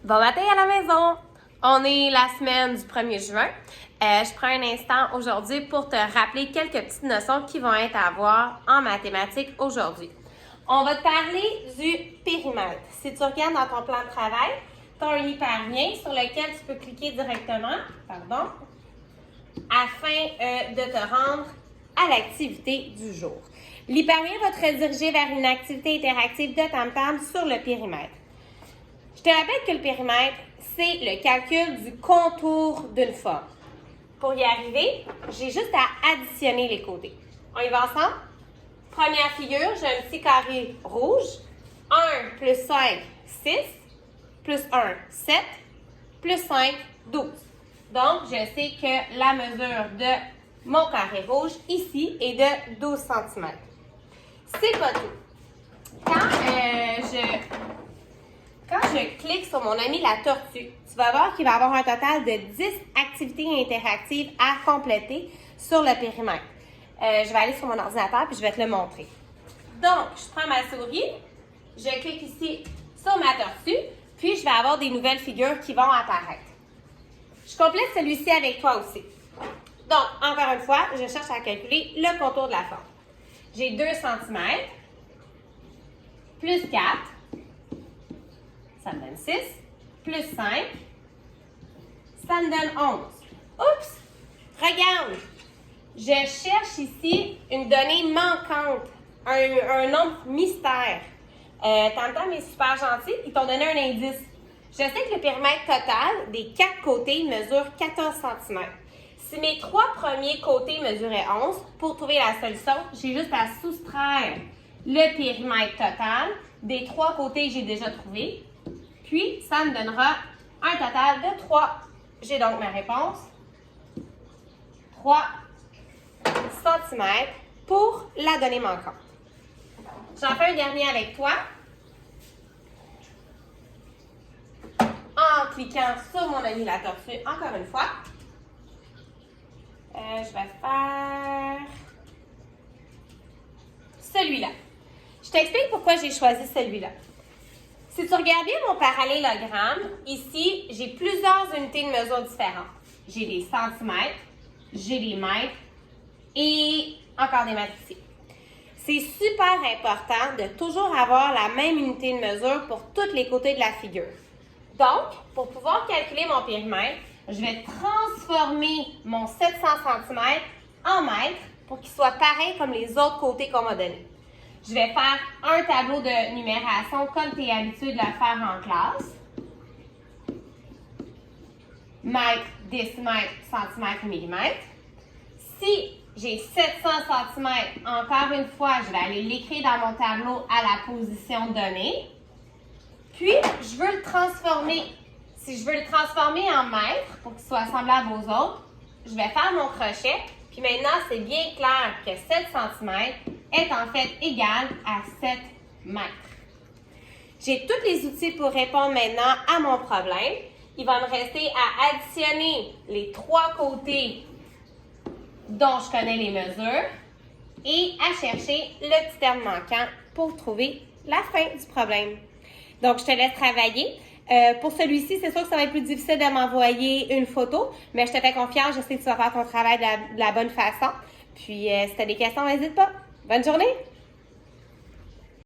Bon matin à la maison! On est la semaine du 1er juin. Je prends un instant aujourd'hui pour te rappeler quelques petites notions qui vont être à voir en mathématiques aujourd'hui. On va te parler du périmètre. Si tu regardes dans ton plan de travail, tu as un hyperlien sur lequel tu peux cliquer directement, afin de te rendre à l'activité du jour. L'hyperlien va te rediriger vers une activité interactive de Tamtam sur le périmètre. Je te rappelle que le périmètre, c'est le calcul du contour d'une forme. Pour y arriver, j'ai juste à additionner les côtés. On y va ensemble? Première figure, j'ai un petit carré rouge. 1 plus 5, 6. Plus 1, 7. Plus 5, 12. Donc, je sais que la mesure de mon carré rouge ici est de 12 cm. C'est pas tout. Quand je clique sur mon ami la tortue, tu vas voir qu'il va y avoir un total de 10 activités interactives à compléter sur le périmètre. Je vais aller sur mon ordinateur puis je vais te le montrer. Donc, je prends ma souris, je clique ici sur ma tortue, puis je vais avoir des nouvelles figures qui vont apparaître. Je complète celui-ci avec toi aussi. Donc, encore une fois, je cherche à calculer le contour de la forme. J'ai 2 cm, plus 4, ça me donne 6, plus 5, ça me donne 11. Oups! Regarde! Je cherche ici une donnée manquante, un nombre mystère. Tamtam est super gentil, ils t'ont donné un indice. Je sais que le périmètre total des 4 côtés mesure 14 cm. Si mes 3 premiers côtés mesuraient 11, pour trouver la solution, j'ai juste à soustraire le périmètre total des 3 côtés que j'ai déjà trouvés. Puis, ça me donnera un total de 3. J'ai donc ma réponse. 3 cm pour la donnée manquante. J'en fais un dernier avec toi. En cliquant sur mon ami la tortue, encore une fois. Je vais faire celui-là. Je t'explique pourquoi j'ai choisi celui-là. Si tu regardes bien mon parallélogramme, ici, j'ai plusieurs unités de mesure différentes. J'ai des centimètres, j'ai des mètres et encore des mètres ici. C'est super important de toujours avoir la même unité de mesure pour tous les côtés de la figure. Donc, pour pouvoir calculer mon périmètre, je vais transformer mon 700 cm en mètres pour qu'il soit pareil comme les autres côtés qu'on m'a donnés. Je vais faire un tableau de numération comme tu es habitué de le faire en classe. Mètre, décimètre, centimètre, millimètre. Si j'ai 700 cm, encore une fois, je vais aller l'écrire dans mon tableau à la position donnée. Puis, je veux le transformer. Si je veux le transformer en mètres pour qu'il soit semblable aux autres, je vais faire mon crochet. Puis maintenant, c'est bien clair que 7 cm est en fait égal à 7 mètres. J'ai tous les outils pour répondre maintenant à mon problème. Il va me rester à additionner les 3 côtés dont je connais les mesures et à chercher le petit terme manquant pour trouver la fin du problème. Donc, je te laisse travailler. Pour celui-ci, c'est sûr que ça va être plus difficile de m'envoyer une photo, mais je te fais confiance, je sais que tu vas faire ton travail de la bonne façon. Puis, si tu as des questions, n'hésite pas. Bonne journée!